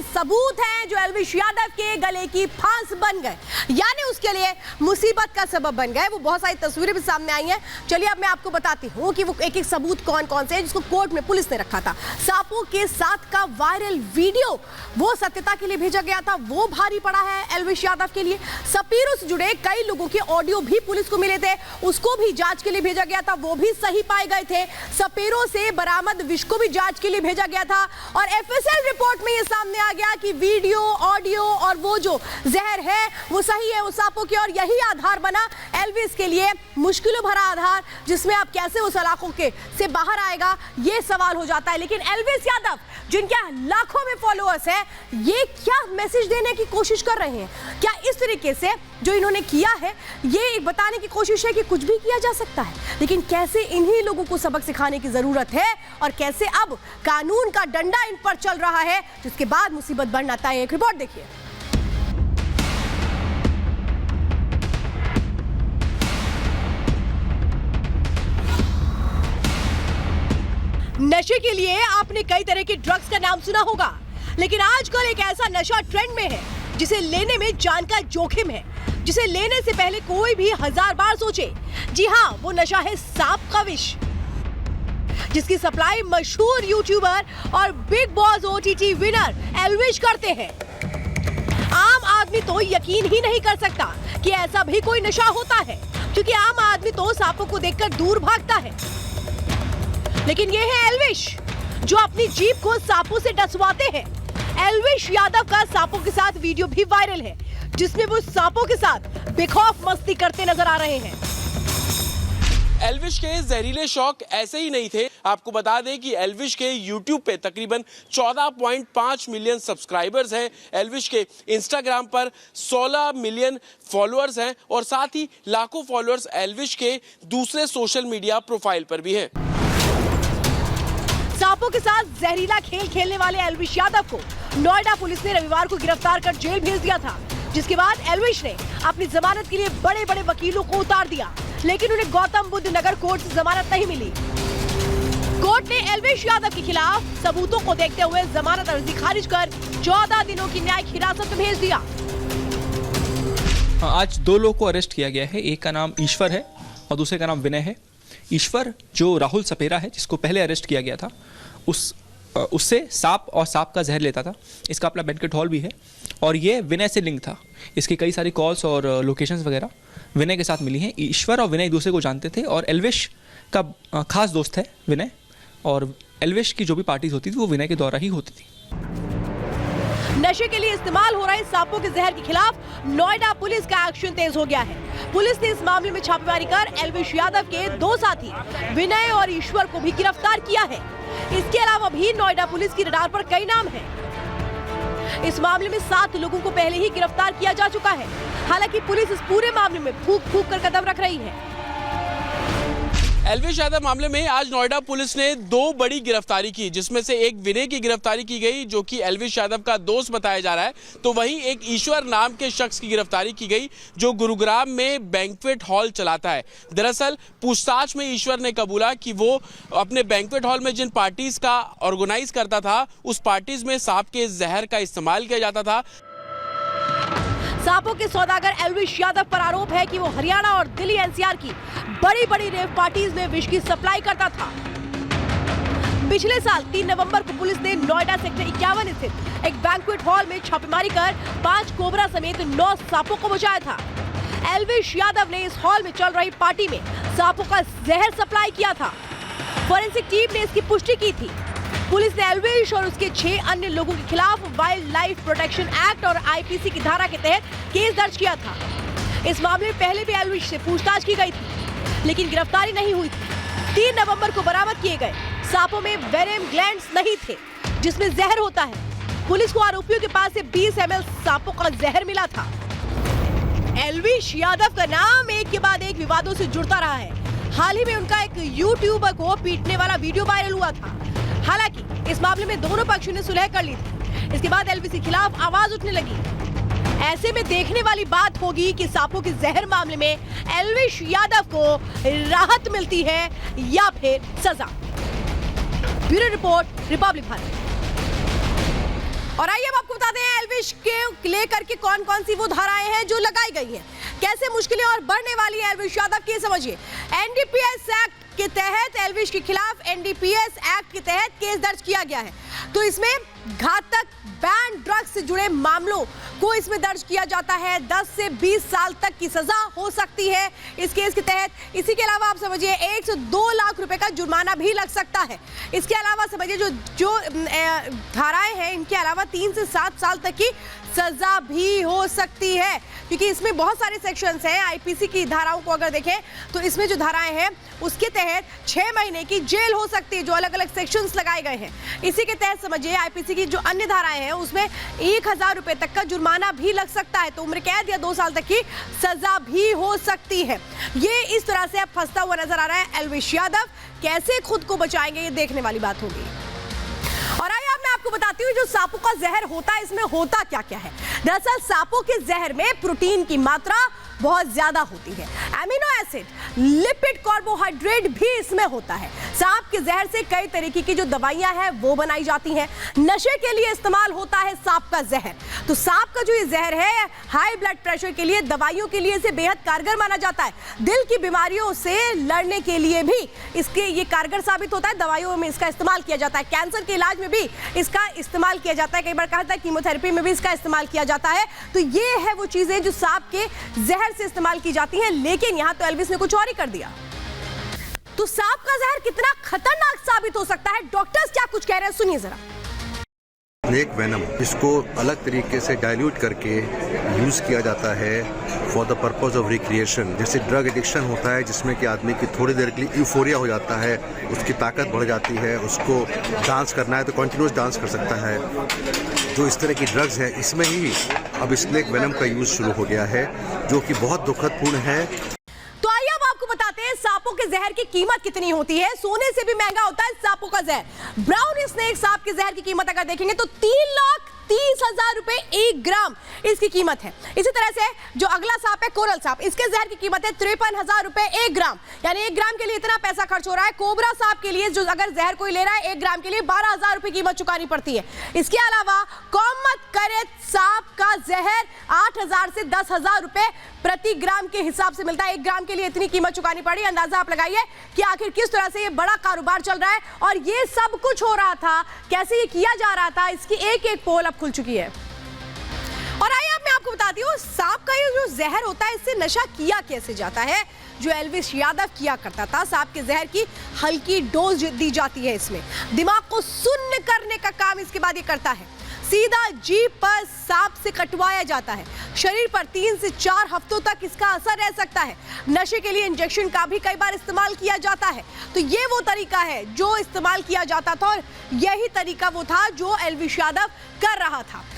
सबूत हैं जो एल्विश यादव के गले की फांस बन गए, यानी उसके लिए मुसीबत का सबब बन गए। वो बहुत सारी तस्वीरें भी सामने आई हैं। चलिए अब मैं आपको बताती हूँ कि वो एक एक सबूत कौन कौन से हैं जिसको कोर्ट में पुलिस ने रखा था। सांपों के साथ का वायरल वीडियो वो सत्यता के लिए भेजा गया था, वो भारी पड़ा है एल्विश यादव के लिए। सपेरों से जुड़े कई लोगों के ऑडियो भी पुलिस को मिले थे, उसको भी जांच के लिए भेजा गया था, वो भी सही पाए गए थे। सपेरों से बरामद विष को भी जांच के लिए भेजा गया था और एफएसएल रिपोर्ट में ये सामने आ गया कि वीडियो, ऑडियो और वो जो जहर है वो सही है, वो सांपों की। और यही आधार बना एल्विश के लिए, मुश्किलों भरा आधार, जिसमें अब कैसे उस इलाकों के से बाहर आएगा ये सवाल हो जाता है। लेकिन एल्विश यादव जिनके लाखों में फॉलोअर्स हैं, ये क्या मैसेज देने की कोशिश कर रहे हैं? क्या इस तरीके से जो इन्होंने किया है ये बताने की कोशिश है कि कुछ भी किया जा सकता है, लेकिन कैसे इन्हीं लोगों को सबक सिखाने की जरूरत है और कैसे अब कानून का डंडा इन पर चल रहा है, जिसके बाद मुसीबत बढ़ना तय है। एक रिपोर्ट देखिए। नशे के लिए आपने कई तरह के ड्रग्स का नाम सुना होगा, लेकिन आजकल एक ऐसा नशा ट्रेंड में है जिसे लेने में जान का जोखिम है, जिसे लेने से पहले कोई भी 1000 बार सोचे। जी हाँ, वो नशा है सांप का विष, जिसकी सप्लाई मशहूर यूट्यूबर और big boss OTT winner Elvish करते हैं। आम आदमी तो यकीन ही नहीं कर सकता कि ऐसा भी कोई नशा होता है, क्योंकि आम आदमी तो सांपों को देखकर दूर भागता है। लेकिन ये है एल्विश जो अपनी जीभ को सांपों से डसवाते हैं। एल्विश यादव का सांपों के साथ वीडियो भी वायरल है, जिसमें वो सांपों के साथ बेखौफ मस्ती करते नजर आ रहे हैं। एल्विश के जहरीले शौक ऐसे ही नहीं थे। आपको बता दें कि एल्विश के YouTube पे तकरीबन 14.5 मिलियन सब्सक्राइबर्स हैं। एल्विश के इंस्टाग्राम पर 16 मिलियन फॉलोअर्स हैं और साथ ही लाखों फॉलोअर्स एल्विश के दूसरे सोशल मीडिया प्रोफाइल पर भी हैं। सांपों के साथ जहरीला खेल खेलने वाले एल्विश यादव को नोएडा पुलिस ने रविवार को गिरफ्तार कर जेल भेज दिया था, जिसके बाद एल्विश ने अपनी जमानत के लिए बड़े बड़े वकीलों को उतार दिया, लेकिन उन्हें गौतम बुद्ध नगर कोर्ट से जमानत नहीं मिली। कोर्ट ने एल्विश यादव के खिलाफ सबूतों को देखते हुए जमानत अर्जी खारिज कर 14 दिनों की न्यायिक हिरासत में भेज दिया। आज 2 लोगों को अरेस्ट किया गया है। एक का नाम ईश्वर है और दूसरे का नाम विनय है। ईश्वर जो राहुल सपेरा है, जिसको पहले अरेस्ट किया गया था, उससे सांप और सांप का जहर लेता था। इसका अपना बैंक्वेट हॉल भी है और ये विनय से लिंक था। इसकी कई सारी कॉल्स और लोकेशंस वगैरह विनय के साथ मिली हैं। ईश्वर और विनय एक दूसरे को जानते थे और एल्विश का खास दोस्त है विनय, और एल्विश की जो भी पार्टीज होती थी वो विनय के द्वारा ही होती थी। नशे के लिए इस्तेमाल हो रहे सांपों के जहर के खिलाफ नोएडा पुलिस का एक्शन तेज हो गया है। पुलिस ने इस मामले में छापेमारी कर एल्विश यादव के 2 साथी विनय और ईश्वर को भी गिरफ्तार किया है। इसके अलावा भी नोएडा पुलिस की रडार पर कई नाम हैं। इस मामले में 7 लोगों को पहले ही गिरफ्तार किया जा चुका है। हालांकि पुलिस इस पूरे मामले में फूंक फूंक कर कदम रख रही है। एल्विश यादव मामले में आज नोएडा पुलिस ने 2 बड़ी गिरफ्तारी की, जिसमें से एक विनय की गिरफ्तारी की गई जो कि एल्विश यादव का दोस्त बताया जा रहा है, तो वहीं एक ईश्वर नाम के शख्स की गिरफ्तारी की गई जो गुरुग्राम में बैंक्वेट हॉल चलाता है। दरअसल पूछताछ में ईश्वर ने कबूला कि वो अपने बैंक्वेट हॉल में जिन पार्टीज का ऑर्गेनाइज करता था, उस पार्टीज में सांप के जहर का इस्तेमाल किया जाता था। सांपों के सौदागर एल्विश यादव पर आरोप है कि वो हरियाणा और दिल्ली एनसीआर की बड़ी बड़ी रेव पार्टीज में विष की सप्लाई करता था। पिछले साल 3 नवंबर को पुलिस ने नोएडा सेक्टर 51 स्थित एक बैंक्वेट हॉल में छापेमारी कर 5 कोबरा समेत 9 सांपों को बचाया था। एल्विश यादव ने इस हॉल में चल रही पार्टी में सांपों का जहर सप्लाई किया था। फोरेंसिक टीम ने इसकी पुष्टि की थी। पुलिस ने एल्विश और उसके 6 अन्य लोगों के खिलाफ वाइल्ड लाइफ प्रोटेक्शन एक्ट और आईपीसी की धारा के तहत केस दर्ज किया था। इस मामले में पहले भी एल्विश से पूछताछ की गई थी, लेकिन गिरफ्तारी नहीं हुई थी। 3 नवंबर को बरामद किए गए सांपों में वेरेम ग्लैंड्स नहीं थे, जिसमें जहर होता है। पुलिस को आरोपियों के पास से 20 ml सांपों का जहर मिला था। एल्विश यादव का नाम एक के बाद एक विवादों से जुड़ता रहा है। हाल ही में उनका एक यूट्यूबर को पीटने वाला वीडियो वायरल हुआ था। हालांकि इस मामले में दोनों पक्षों ने सुलह कर ली थी। इसके बाद एल्विश के खिलाफ आवाज उठने लगी। ऐसे में देखने वाली बात होगी कि सांपों के जहर मामले में एल्विश यादव को राहत मिलती है या फिर सजा। Bureau report, Republic Bharat. और आइए अब आपको बताते हैं एल्विश के लेकर के कौन कौन सी वो धाराएं हैं जो लगाई गई हैं, कैसे मुश्किलें और बढ़ने वाली है एल्विश यादव की, समझिए। एनडीपीएस एक्ट के तहत एल्विश के खिलाफ एनडीपीएस एक्ट के तहत केस दर्ज किया गया है। तो इसमें घातक बैन ड्रग्स से जुड़े मामलों को इसमें दर्ज किया जाता है। 10 से 20 साल तक की सजा हो सकती है इस केस के तहत। इसी के अलावा आप समझिए 1 से 2 लाख रुपए का जुर्माना भी लग सकता है। इसके अलावा समझिए जो धाराएं हैं, इनके अलावा 3 से 7 साल तक की सजा भी हो सकती है, क्योंकि इसमें बहुत सारे सेक्शंस हैं। आईपीसी की धाराओं को अगर देखें तो इसमें जो धाराएं हैं उसके तहत 6 महीने की जेल हो सकती है, जो अलग अलग सेक्शंस लगाए गए हैं। इसी के तहत समझिए आईपीसी की जो अन्य धाराएं हैं उसमें 1000 रुपए तक का जुर्माना भी लग सकता है, तो उम्र कैद या 2 साल तक की सजा भी हो सकती है। ये इस तरह से अब फंसता हुआ नजर आ रहा है एल्विश यादव। कैसे खुद को बचाएंगे ये देखने वाली बात होगी। और आइए अब मैं आपको बताती हूँ जो सांपों का जहर होता है इसमें होता क्या क्या है। दरअसल सांपों के जहर में प्रोटीन की मात्रा बहुत ज्यादा होती है। एमिनो एसिड, लिपिड, कार्बोहाइड्रेट भी इसमें होता है। सांप के जहर से कई तरीके की जो दवाइयां हैं वो बनाई जाती हैं। नशे के लिए इस्तेमाल होता है सांप का जहर। तो सांप का जो ये जहर है हाई ब्लड प्रेशर के लिए, दवाइयों के लिए इसे बेहद कारगर माना जाता है। दिल की बीमारियों से लड़ने के लिए भी इसके ये कारगर साबित होता है। दवाइयों में इसका इस्तेमाल किया जाता है। कैंसर के इलाज में भी इसका इस्तेमाल किया जाता है। कई बार कहा जाता है कीमोथेरेपी में भी इसका इस्तेमाल किया जाता है। तो ये है वो चीजें जो सांप के जहर से इस्तेमाल की जाती हैं। लेकिन यहां तो एल्विस ने कुछ और ही कर दिया। तो सांप का जहर कितना खतरनाक साबित हो सकता है, डॉक्टर्स क्या कुछ कह रहे हैं, सुनिए जरा। स्नेक वेनम, इसको अलग तरीके से डाइल्यूट करके यूज़ किया जाता है for the purpose of recreation. जैसे ड्रग एडिक्शन होता है जिसमें कि आदमी की थोड़ी देर के लिए यूफोरिया हो जाता है, उसकी ताकत बढ़ जाती है, उसको डांस करना है तो कंटिन्यूस डांस कर सकता है। जो इस तरह की ड्रग्स है इसमें ही अब स्नेक वेनम का यूज़ शुरू हो गया है, जो कि बहुत दुखदपूर्ण है। तो आइए अब आपको बताते हैं सांपों के जहर की कीमत कितनी होती है। सोने से भी महंगा होता है सांपों का जहर। ब्राउन स्नेक सांप के जहर की कीमत अगर देखेंगे तो 3,30,000 रुपए 1 ग्राम इसकी कीमत है। इसी तरह से जो अगला सांप है कोरल सांप, इसके जहर की कीमत है 53,000 रुपए 1 ग्राम, यानी 1 ग्राम के लिए इतना पैसा खर्च हो रहा है। कोबरा सांप के लिए जो अगर जहर कोई ले रहा है 1 ग्राम के लिए 12,000 रुपए कीमत चुकानी पड़ती है। इसके अलावा कॉमत करेत सांप का जहर 8,000 से 10,000 रुपए प्रति ग्राम के हिसाब से मिलता है। 1 ग्राम के लिए इतनी कीमत चुकानी पड़ी। अंदाजा आप लगाइए कि आखिर किस तरह से ये बड़ा कारोबार चल रहा है और ये सब कुछ हो रहा था, कैसे ये किया जा रहा था, इसकी एक एक पोल अब खुल चुकी है। और आइए अब मैं आपको बताती हूँ सांप का ये जो जहर होता है इससे नशा किया कैसे जाता है। जो एल्विश यादव किया करता था, सांप के जहर की हल्की डोज दी जाती है। इसमें दिमाग को सुन्न करने का काम इसके बाद ये करता है। सीधा जीभ पर सांप से कटवाया जाता है। शरीर पर 3 से 4 हफ्तों तक इसका असर रह सकता है। नशे के लिए इंजेक्शन का भी कई बार इस्तेमाल किया जाता है। तो ये वो तरीका है जो इस्तेमाल किया जाता था और यही तरीका वो था जो एल्विश यादव कर रहा था।